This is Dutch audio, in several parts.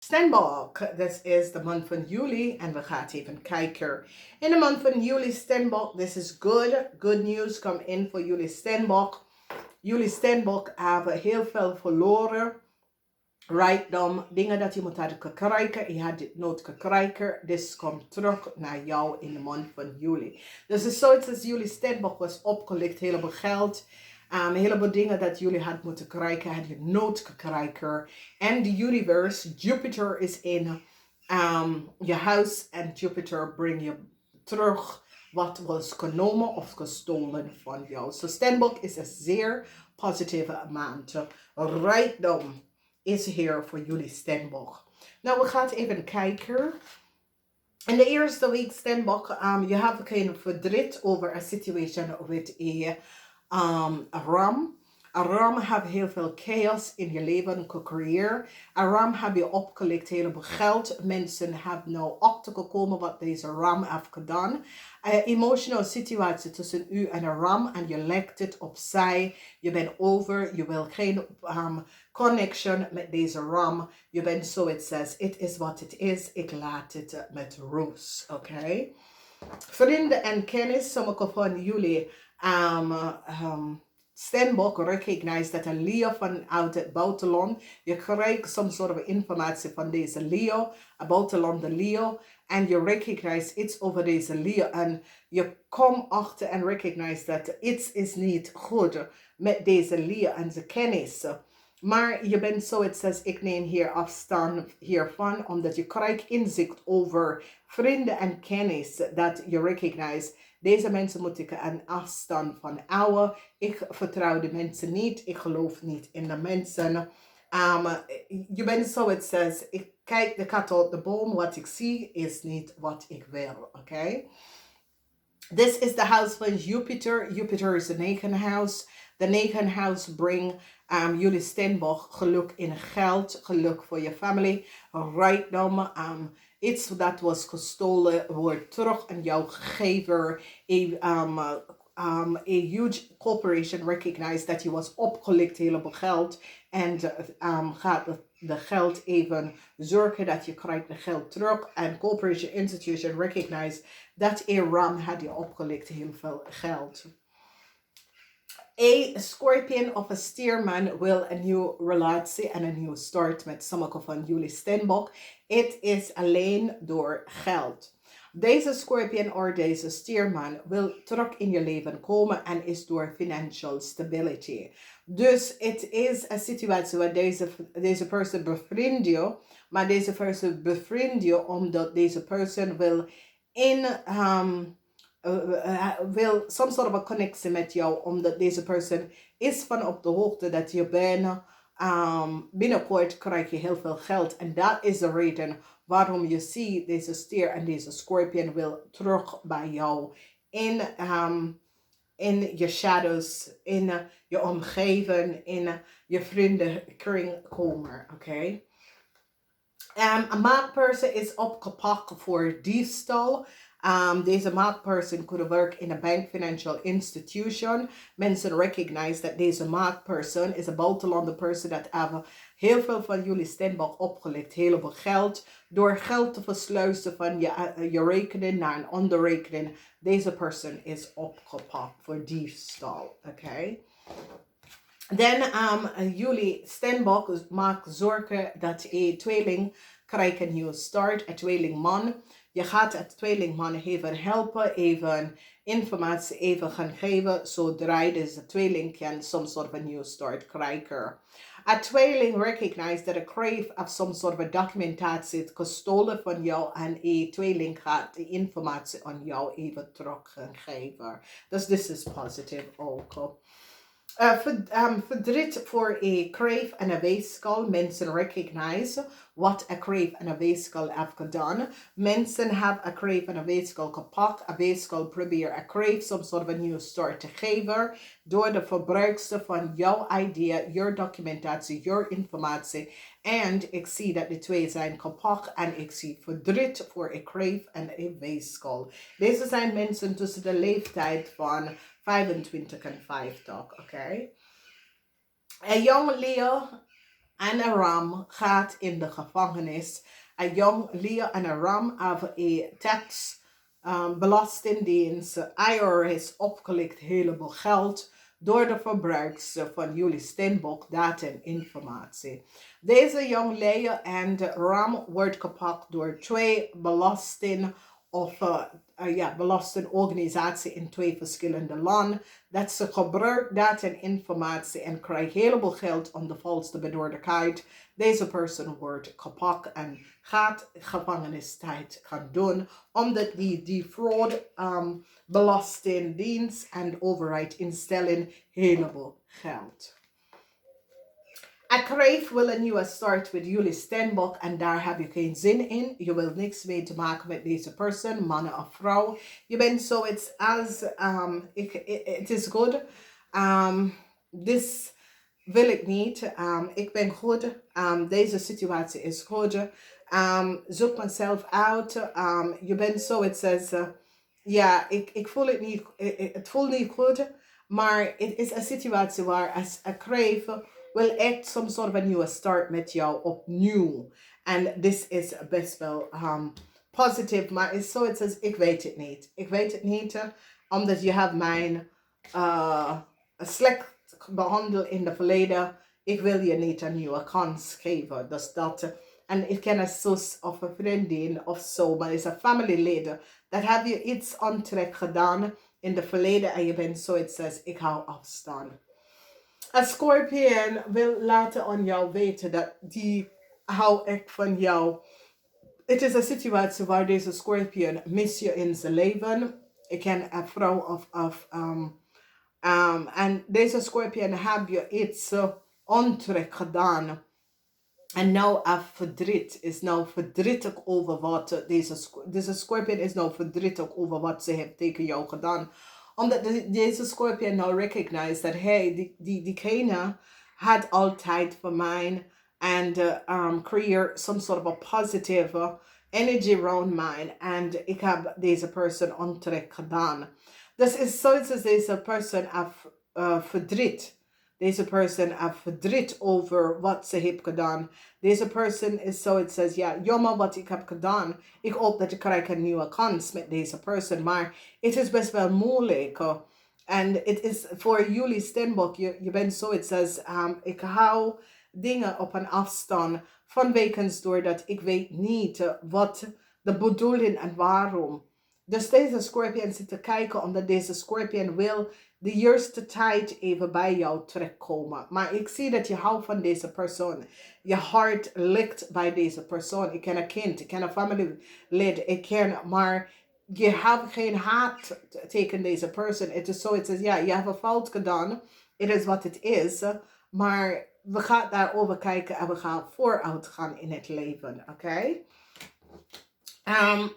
Steenbok, this is de maand van juli en we gaan even kijken. In de maand van juli, Steenbok, this is good. Good news come in voor jullie Steenbok. Jullie Steenbok hebben heel veel verloren. Right dan, dingen dat je moet hadden krijgen, je had dit nooit krijgen, dus komt terug naar jou in de maand van juli. Dus het is zoiets als jullie Steenbok was opgelegd, heleboel geld. Een heleboel dingen dat jullie had moeten krijgen, had je nooit krijgen. En de universe, Jupiter is in je huis en Jupiter brengt je terug wat was genomen of gestolen van jou. So Steenbok is een zeer positieve maand. Rijkdom is hier voor jullie Steenbok. Nou, we gaan even kijken. In de eerste week Steenbok, je hebt geen verdriet over een situation with a ram. Een ram heeft heel veel chaos in je leven gecreëerd. Een ram heb je opgelegd heleboel geld. Mensen hebben nou achtergekomen wat deze ram heeft gedaan. Een emotionele situatie tussen u en een ram en je legt het opzij. Je bent over. Je wil geen connection met deze ram. Je bent zo, het says, it is what it is. Ik laat het met rust. Oké? Vrienden en kennis, sommige van jullie Steenbok recognize dat een Leo vanuit het buitenland, je krijgt some sort of informatie van deze Leo, een buitenlandse Leo, en je recognize iets over deze Leo, en je komt achter en recognize dat iets is niet goed met deze Leo en zijn kennis. Maar je bent zo, het says, ik neem hier afstand hiervan, omdat je krijgt inzicht over vrienden en kennis dat je recognize. Deze mensen moet ik aan afstand van houden. Ik vertrouw de mensen niet. Ik geloof niet in de mensen. Je bent zo, het says, ik kijk de kat uit de boom. Wat ik zie is niet wat ik wil. Oké? This is the house van Jupiter. Jupiter is the 9th house. The 9th house bring jullie Steenbok geluk in geld, geluk voor je family, rijkdom. Iets dat was gestolen wordt terug aan jouw gegeven. A huge corporation recognized that je was opgelikt heleboel geld en gaat de geld even zorgen dat je krijgt de geld terug. En corporation institution recognized dat een ram had je opgelikt heel veel geld. A scorpion of a steerman wil een nieuwe relatie en een nieuwe start met sommige van jullie Steenbok. Het is alleen door geld. Deze scorpion of deze steerman wil terug in je leven komen en is door financial stability. Dus het is een situatie waar deze persoon bevriendt je, maar deze persoon bevriendt je omdat deze persoon wil wil some sort of a connectie met jou, omdat deze persoon is van op de hoogte dat je binnenkort krijg je heel veel geld. En dat is de reden waarom je ziet deze stier en deze scorpion wil terug bij jou in je shadows, in je omgeving, in je vriendenkring komen. Oké? Een maatperson is opgepakt voor diefstal. Deze maatperson could work in a bank financial institution. Mensen recognize dat deze maatperson is een buitenlandse person dat hebben heel veel van jullie Steenbok opgelegd. Heleboel geld. Door geld te versluizen van je rekening naar een andere rekening. Deze persoon is opgepakt voor diefstal. Oké? Dan jullie Steenbok maakt zorgen dat een tweeling krijgt een nieuwe start, een tweelingman. Je gaat het tweelingman even helpen, even informatie even gaan geven, zodra deze tweeling kan some sort of a new start krijgen. A tweeling recognize that a crave of some sort of a documentatie gestolen van jou en een tweeling gaat de informatie aan jou even terug gaan geven. Dus this is positive ook. Verdriet voor een crave en een weeskal. Mensen recognize wat een crave en een weeskal heeft gedaan. Mensen hebben een crave en een weeskal gepakt. Een weeskal probeert een crave some sort of a new start te geven. Door de verbruikster van jouw idea, jouw documentatie, jouw informatie. En ik zie dat de twee zijn gepakt. En ik zie verdriet voor een crave en een weeskal. Deze zijn mensen tussen de leeftijd van 25 en 50, oké? Een jonge Leo en een ram gaat in de gevangenis. Een jong leeuw en een ram hebben een tax belastingdienst, IRS opgelicht heleboel geld door de verbruikster van Juli Steenbok data en informatie. Deze jong leeuw en de ram wordt gepakt door twee belastingorganisaties in twee verschillende landen. Dat ze gebruikt data en informatie en krijgt heleboel geld om de volste bedordigheid. Deze persoon wordt gepakt en gaat gevangenistijd gaan doen, omdat die fraud belastingdienst en overheid instellen heleboel geld. Ik wil een nieuwe start met Juli Steenbok en daar heb je geen zin in. Je wil niks mee te maken met deze persoon, man of vrouw. Je bent zoiets als, het is goed. Dit wil ik niet. Ik ben goed. Deze situatie is goed. Zoek mezelf uit. Je bent zoiets als, ik voel het niet. Het voelt niet goed. Maar het is een situatie waar als ik krijg wil echt some sort of a nieuwe start met jou opnieuw. En dit is best wel positief, maar het is zoiets als, ik weet het niet. Ik weet het niet, omdat je hebt mij slecht behandeld in het verleden. Ik wil je niet een nieuwe kans geven. Dus dat, en ik ken een zus of een vriendin of zo, maar het is een familieleden. Dat heb je iets onterecht gedaan in het verleden en je bent zoiets als, ik hou afstand. Een Scorpion wil laten aan jou weten dat die hou ik van jou. Het is een situatie waar deze Scorpion mis je in zijn leven. Ik ken een vrouw en deze Scorpion heb je iets onterecht gedaan. En nou verdriet is nou verdrietig over wat deze Scorpion is nou verdrietig over wat ze heeft tegen jou gedaan. Omdat deze Scorpion nou recognized dat hey, diegene had altijd voor mij and create some sort of a positive energy around mine. And ik heb deze persoon onterecht gedaan. Dus is zoiets als deze persoon heeft verdriet. Deze persoon heeft verdriet over wat ze heeft gedaan. Deze persoon is zoiets als, ja, jammer wat ik heb gedaan. Ik hoop dat ik krijg een nieuwe kans met deze persoon. Maar het is best wel moeilijk. En het is voor Juli Steenbok, je bent zoiets als, ik hou dingen op een afstand. Vanwege doordat ik weet niet wat de bedoeling en waarom. Dus deze Scorpion zit te kijken omdat deze Scorpion wil de juiste tijd even bij jou terugkomen. Maar ik zie dat je houdt van deze persoon. Je hart ligt bij deze persoon. Ik ken een kind, ik ken een familielid, maar je hebt geen haat tegen deze persoon. Het is zoiets als, ja, je hebt een fout gedaan. Het is wat het is. Maar we gaan daarover kijken en we gaan vooruit gaan in het leven, oké?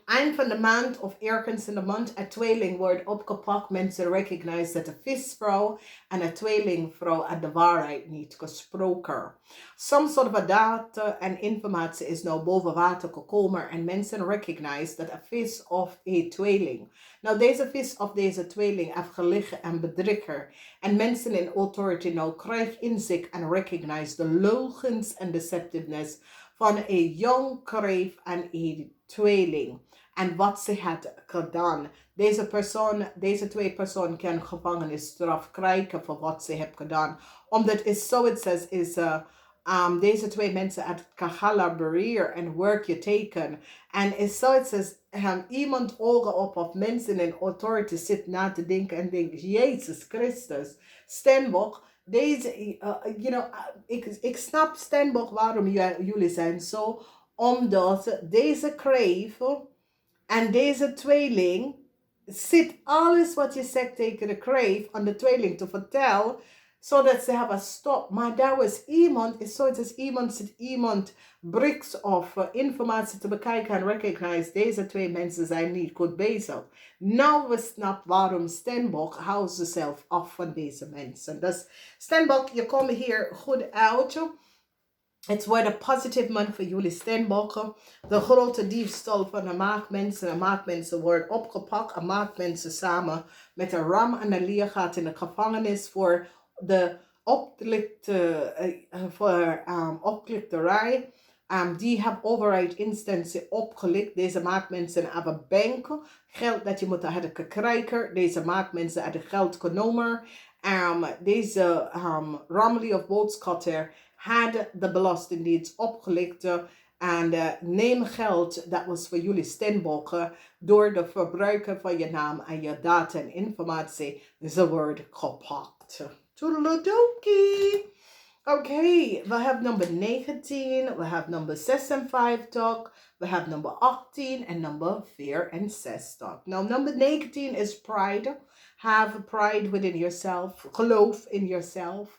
Eind van de maand of ergens in de maand een tweeling wordt opgepakt. Mensen recognize dat de visvrouw en een tweelingvrouw uit de waarheid niet gesproken. Some sort of data en informatie is nou boven water gekomen en mensen recognize dat een vis of een tweeling. Nou, deze vis of deze tweeling heeft gelegen en bedrieger. En mensen in authority nou krijgen inzicht en recognize de leugens en deceptiveness van een jong kreef en een tweeling. En wat ze had gedaan. Deze twee personen kunnen gevangenisstraf krijgen voor wat ze hebben gedaan. Omdat het zoiets is, deze twee mensen uit collaboreren en werk teken. En is zoiets als iemand ogen op of mensen in authority zit na te denken en denkt, Jezus Christus, Steenbok. Deze, ik snap Steenbok waarom jullie zijn zo. Omdat deze kreef en deze tweeling zit alles wat je zegt tegen de kreef aan de tweeling te vertellen. Zodat ze hebben stop. Maar daar was iemand, is zoiets als iemand bricks of informatie te bekijken en recognize. Deze twee mensen zijn niet goed bezig. Nou we snappen waarom Steenbok houdt zichzelf af van deze mensen. Dus Steenbok, je komt hier goed uit. Het wordt een positieve maand voor jullie Steenbok. De grote diefstal van de maakmensen. De maakmensen worden opgepakt. En maakmensen samen met een ram en een leer gaat in de gevangenis voor de opklikterij. Die hebben overheid instantie opgelicht. Deze maakt mensen hebben bank geld dat je moet hebben krijgen. Deze maakt mensen hebben geld genomen. Deze Romilly of Boodschatter had de Belastingdienst opgelicht. En neem geld, dat was voor jullie Steenbok, door de verbruiken van je naam en je data en informatie. Ze worden gepakt. Toedeledokie. Oké, we hebben nummer 19, we hebben nummer 56, we hebben nummer 18 en nummer 64. Nou, nummer 19 is pride. Have pride within yourself. Geloof in yourself.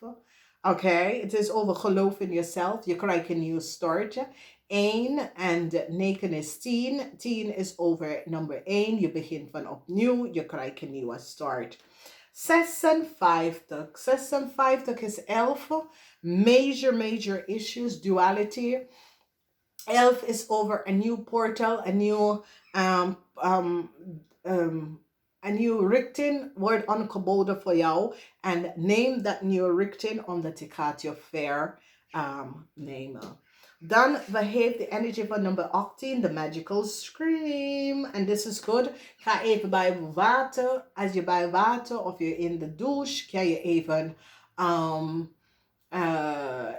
Oké, het is over geloof in jezelf. Je krijgt een nieuwe start. 1 en 9 is 10. 10 is over nummer 1. Je begint van opnieuw. Je krijgt een nieuwe start. 56. 56 is 11. Major issues, duality. 11 is over een nieuw portal, een nieuw richting wordt aangeboden voor jou. En neem dat nieuwe richting omdat ik gaat je fair nemen. Dan we hebben de energy van nummer 18, the magical scream. En this is good. Ga even bij water. Als je bij water of je in de douche, kan je even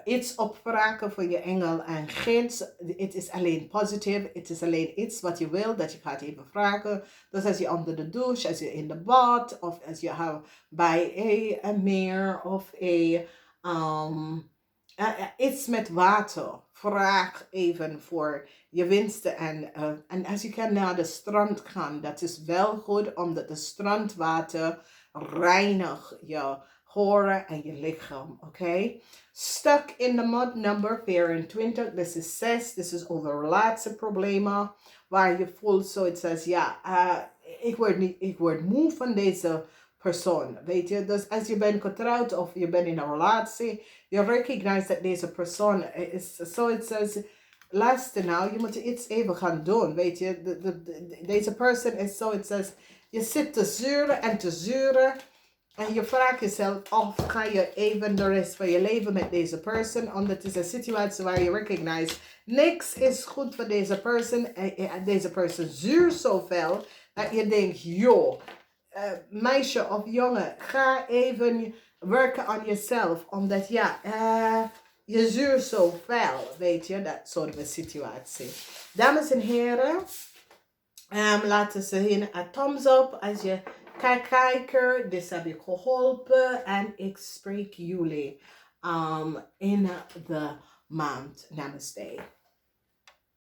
iets opvragen voor je engel en gids. Het is alleen positief. Het is alleen iets wat je wil dat je gaat even vragen. Dus als je onder de douche, als je in de bad of als je bij een meer of iets met water. Vraag even voor je winsten. En als je kan naar de strand gaan, dat is wel goed omdat de strandwater reinigt je horen en je lichaam. Oké? Stuck in the mud, number 24. This is 6. This is over relatieproblemen. Waar je voelt zoiets als, ik word moe van deze persoon. Weet je, dus als je bent getrouwd of je bent in een relatie, je recognize dat deze persoon is zoiets als, luister nou, je moet iets even gaan doen. Weet je, deze persoon is zoiets als, je zit te zeuren. En je vraagt jezelf af, ga je even de rest van je leven met deze persoon? Omdat het is een situatie waar je recognize, niks is goed voor deze persoon. Deze persoon zuurt zoveel dat je denkt, joh, meisje of jongen, ga even werken aan jezelf. Omdat je zuurt zoveel, weet je, dat soort van situatie. Dames en heren, laten ze hier een thumbs up als je kijker, dit heb ik geholpen en ik spreek jullie in de maand. Namaste.